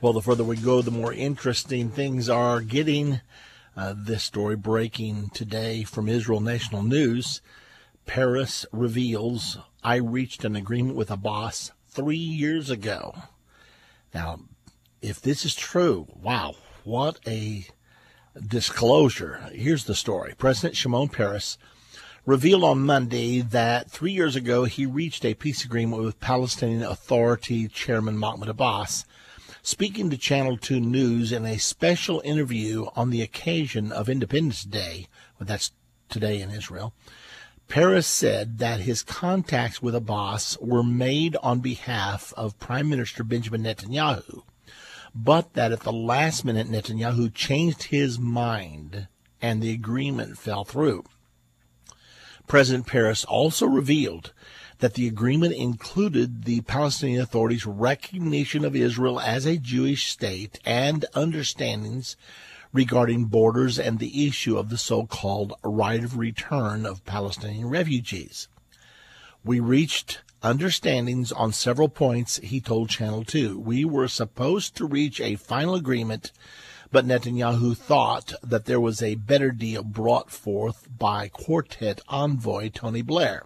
Well, the further we go, the more interesting things are getting. This story breaking today from Israel National News. Paris reveals, I reached an agreement with a boss 3 years ago. Now, if this is true, wow, what a disclosure. Here's the story. President Shimon Peres revealed on Monday that 3 years ago he reached a peace agreement with Palestinian Authority Chairman Mahmoud Abbas. Speaking to Channel 2 News in a special interview on the occasion of Independence Day, well, that's today in Israel, Peres said that his contacts with Abbas were made on behalf of Prime Minister Benjamin Netanyahu, but that at the last minute Netanyahu changed his mind and the agreement fell through. President Peres also revealed that the agreement included the Palestinian Authority's recognition of Israel as a Jewish state and understandings regarding borders and the issue of the so-called right of return of Palestinian refugees. We reached understandings on several points, he told Channel 2. We were supposed to reach a final agreement, but Netanyahu thought that there was a better deal brought forth by quartet envoy Tony Blair.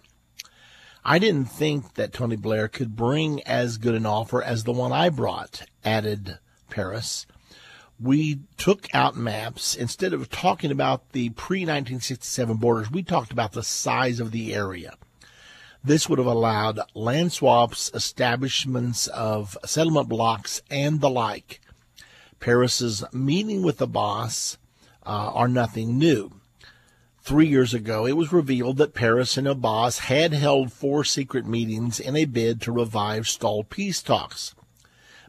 I didn't think that Tony Blair could bring as good an offer as the one I brought, added Peres. We took out maps. Instead of talking about the pre-1967 borders, we talked about the size of the area. This would have allowed land swaps, establishments of settlement blocks, and the like. Peres's meeting with the boss are nothing new. 3 years ago, it was revealed that Peres and Abbas had held 4 secret meetings in a bid to revive stalled peace talks.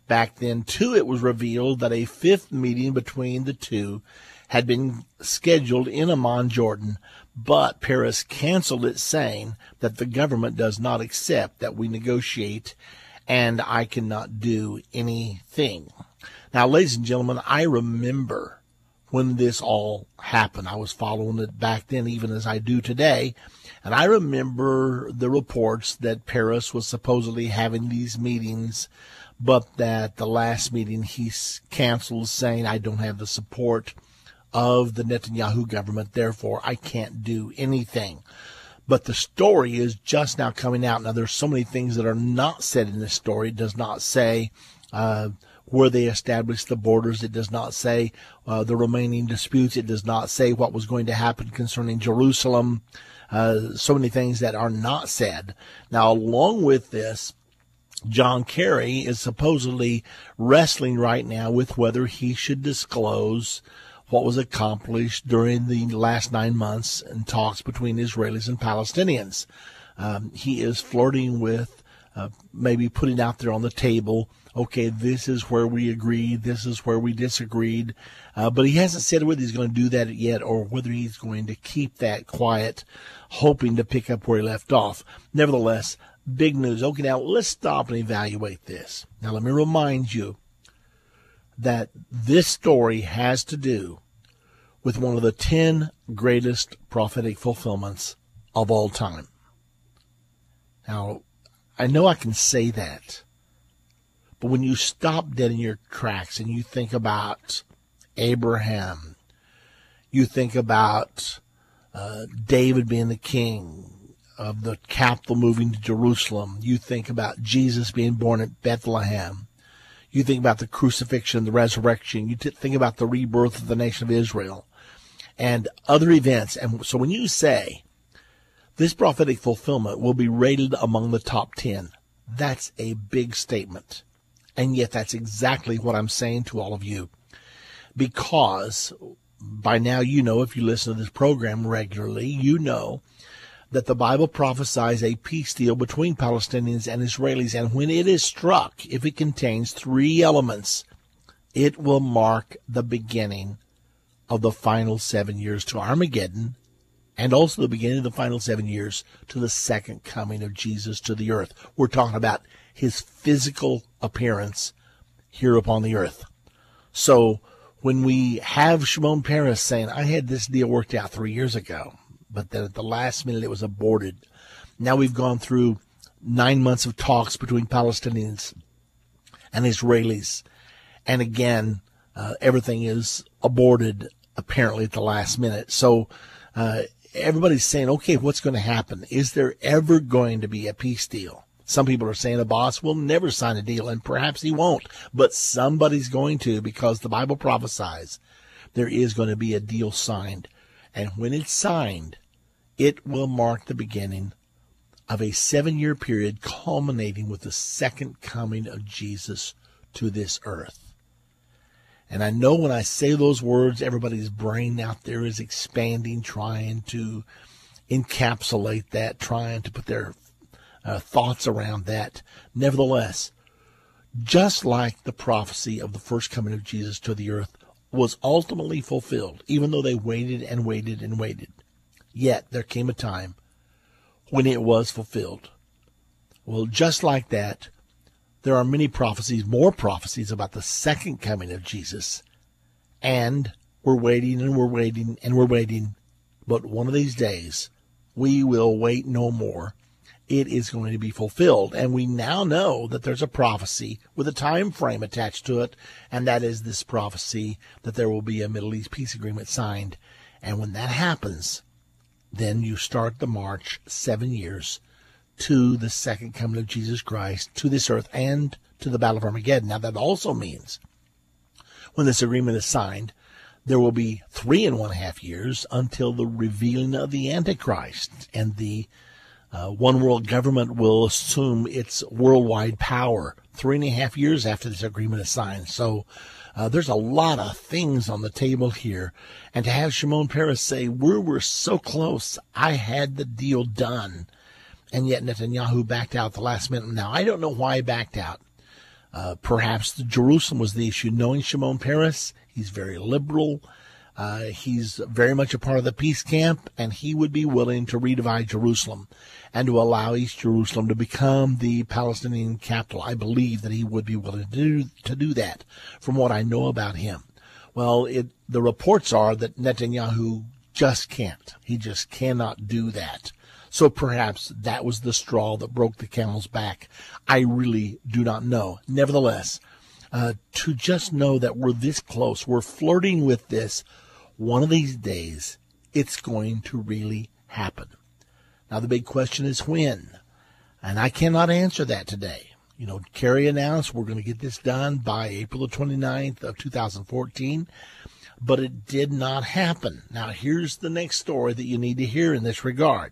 Back then, too, it was revealed that a 5th meeting between the two had been scheduled in Amman, Jordan, but Peres canceled it, saying that the government does not accept that we negotiate and I cannot do anything. Now, ladies and gentlemen, I remember when this all happened. I was following it back then, even as I do today, and I remember the reports that Peres was supposedly having these meetings, but that the last meeting he canceled, saying, I don't have the support of the Netanyahu government, therefore I can't do anything. But the story is just now coming out. Now, there's so many things that are not said in this story. It does not say where they established the borders. It does not say the remaining disputes. It does not say what was going to happen concerning Jerusalem. So many things that are not said. Now, along with this, John Kerry is supposedly wrestling right now with whether he should disclose what was accomplished during the last 9 months in talks between Israelis and Palestinians. He is flirting with maybe putting out there on the table, okay, this is where we agreed, this is where we disagreed, but he hasn't said whether he's going to do that yet or whether he's going to keep that quiet, hoping to pick up where he left off. Nevertheless, big news. Okay, now let's stop and evaluate this. Now let me remind you that this story has to do with one of the 10 greatest prophetic fulfillments of all time. Now, I know I can say that, but when you stop dead in your tracks and you think about Abraham, you think about David being the king of the capital moving to Jerusalem, you think about Jesus being born at Bethlehem, you think about the crucifixion, the resurrection, you think about the rebirth of the nation of Israel, and other events. And so when you say this prophetic fulfillment will be rated among the top 10, that's a big statement. And yet that's exactly what I'm saying to all of you. Because by now you know, if you listen to this program regularly, you know that the Bible prophesies a peace deal between Palestinians and Israelis. And when it is struck, if it contains 3 elements, it will mark the beginning of the final 7 years to Armageddon, and also the beginning of the final 7 years to the second coming of Jesus to the earth. We're talking about his physical appearance here upon the earth. So when we have Shimon Peres saying, I had this deal worked out 3 years ago, but then at the last minute it was aborted. Now we've gone through 9 months of talks between Palestinians and Israelis, And again, everything is aborted apparently at the last minute. So everybody's saying, okay, what's going to happen? Is there ever going to be a peace deal? Some people are saying the boss will never sign a deal, and perhaps he won't, but somebody's going to, because the Bible prophesies there is going to be a deal signed. And when it's signed, it will mark the beginning of a 7-year period culminating with the second coming of Jesus to this earth. And I know when I say those words, everybody's brain out there is expanding, trying to encapsulate that, trying to put their thoughts around that. Nevertheless, just like the prophecy of the first coming of Jesus to the earth was ultimately fulfilled, even though they waited and waited and waited, yet there came a time when it was fulfilled. Well, just like that, there are many prophecies, more prophecies about the second coming of Jesus, and we're waiting and we're waiting and we're waiting, but one of these days we will wait no more. It is going to be fulfilled, and we now know that there's a prophecy with a time frame attached to it, and that is this prophecy that there will be a Middle East peace agreement signed. And when that happens, then you start the march 7 years to the second coming of Jesus Christ to this earth and to the Battle of Armageddon. Now, that also means when this agreement is signed, there will be 3.5 years until the revealing of the Antichrist, and the one world government will assume its worldwide power 3.5 years after this agreement is signed. So there's a lot of things on the table here. And to have Shimon Peres say, we were so close, I had the deal done, and yet Netanyahu backed out at the last minute. Now, I don't know why he backed out. Perhaps Jerusalem was the issue. Knowing Shimon Peres, he's very liberal. He's very much a part of the peace camp, and he would be willing to redivide Jerusalem and to allow East Jerusalem to become the Palestinian capital. I believe that he would be willing to do that, from what I know about him. Well, the reports are that Netanyahu just can't. He just cannot do that. So perhaps that was the straw that broke the camel's back. I really do not know. Nevertheless, to just know that we're this close, we're flirting with this, one of these days, it's going to really happen. Now, the big question is when, and I cannot answer that today. You know, Kerry announced we're going to get this done by April the 29th of 2014, but it did not happen. Now, here's the next story that you need to hear in this regard.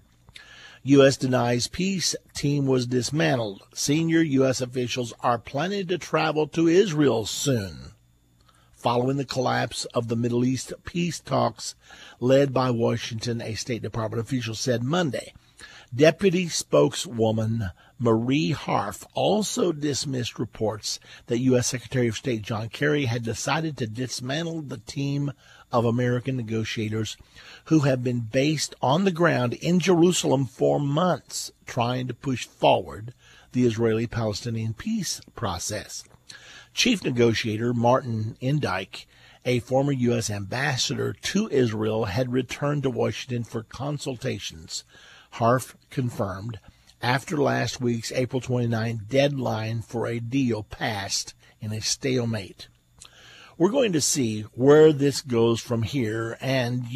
U.S. denies peace team was dismantled. Senior U.S. officials are planning to travel to Israel soon, following the collapse of the Middle East peace talks led by Washington, a State Department official said Monday. Deputy spokeswoman Marie Harf also dismissed reports that U.S. Secretary of State John Kerry had decided to dismantle the team of American negotiators who have been based on the ground in Jerusalem for months, trying to push forward the Israeli-Palestinian peace process. Chief negotiator Martin Endtime, a former U.S. ambassador to Israel, had returned to Washington for consultations, Harf confirmed, after last week's April 29 deadline for a deal passed in a stalemate. We're going to see where this goes from here and,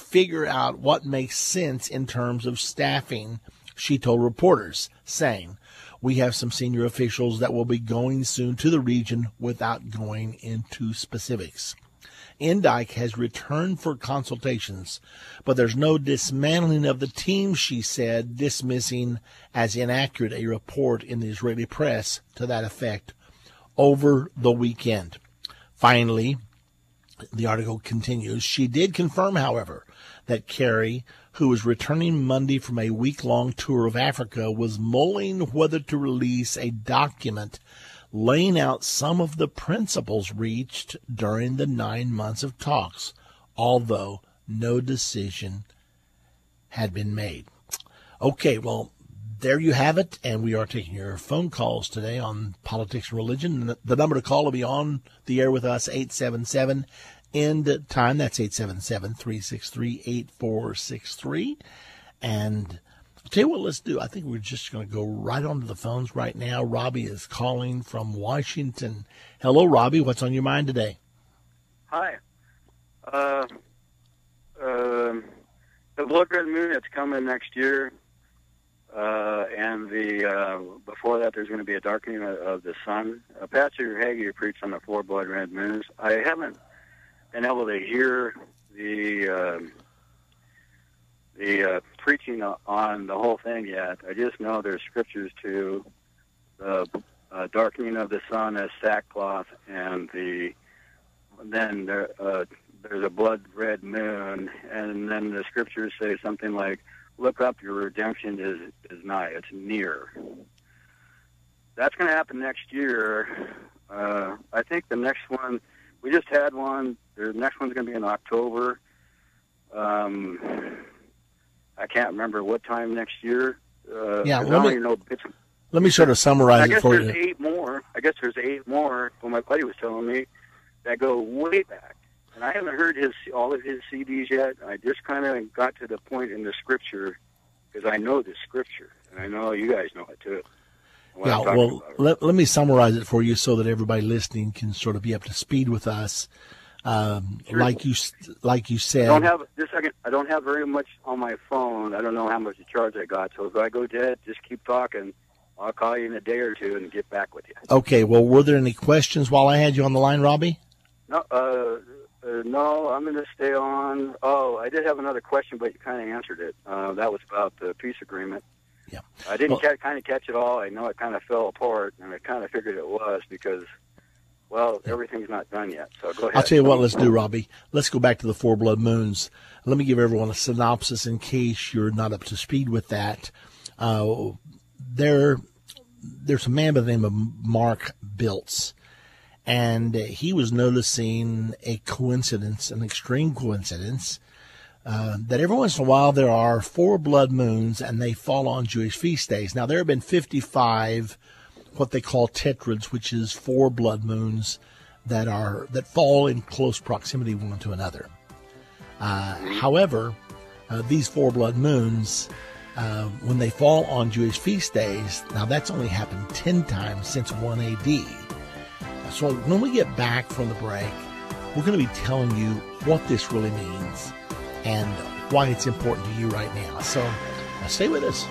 figure out what makes sense in terms of staffing, she told reporters, saying, we have some senior officials that will be going soon to the region without going into specifics. Endtime has returned for consultations, but there's no dismantling of the team, she said, dismissing as inaccurate a report in the Israeli press to that effect over the weekend. Finally, the article continues, she did confirm, however, that Kerry, who was returning Monday from a week-long tour of Africa, was mulling whether to release a document laying out some of the principles reached during the 9 months of talks, although no decision had been made. Okay, well, there you have it, and we are taking your phone calls today on politics and religion. The number to call will be on the air with us, 877 Endtime. That's 877-363-8463. And Tell you what, let's do. I think we're just going to go right onto the phones right now. Robbie is calling from Washington. Hello, Robbie. What's on your mind today? Hi. The blood red moon that's coming next year, and before that, there's going to be a darkening of the sun. Pastor Hagee preached on the 4 blood red moons. I haven't been able to hear the preaching on the whole thing yet. I just know there's scriptures to the darkening of the sun as sackcloth, and then there's a blood red moon, and then the scriptures say something like, "Look up, your redemption is nigh; it's near." That's going to happen next year. I think the next one, we just had one. The next one's going to be in October. I can't remember what time next year. Let me sort of summarize it for you. I guess there's 8 more. Well, my buddy was telling me that go way back, and I haven't heard all of his CDs yet. I just kind of got to the point in the scripture because I know the scripture, and I know you guys know it too. Yeah, well, let me summarize it for you so that everybody listening can sort of be up to speed with us. Sure. Like you said. I don't have very much on my phone. I don't know how much charge I got. So if I go dead, just keep talking. I'll call you in a day or two and get back with you. Okay. Well, were there any questions while I had you on the line, Robbie? No. No. I'm going to stay on. Oh, I did have another question, but you kind of answered it. That was about the peace agreement. Yeah. I didn't kind of catch it all. I know it kind of fell apart, and I kind of figured it was because. Well, everything's not done yet, so go ahead. I'll tell you what, let's do, Robbie. Let's go back to the 4 blood moons. Let me give everyone a synopsis in case you're not up to speed with that. There's a man by the name of Mark Biltz, and he was noticing a coincidence, an extreme coincidence, that every once in a while there are 4 blood moons, and they fall on Jewish feast days. Now, there have been 55 what they call tetrads, which is 4 blood moons that fall in close proximity one to another. However, these 4 blood moons, when they fall on Jewish feast days, now that's only happened 10 times since 1 AD. So when we get back from the break, we're going to be telling you what this really means and why it's important to you right now. So stay with us.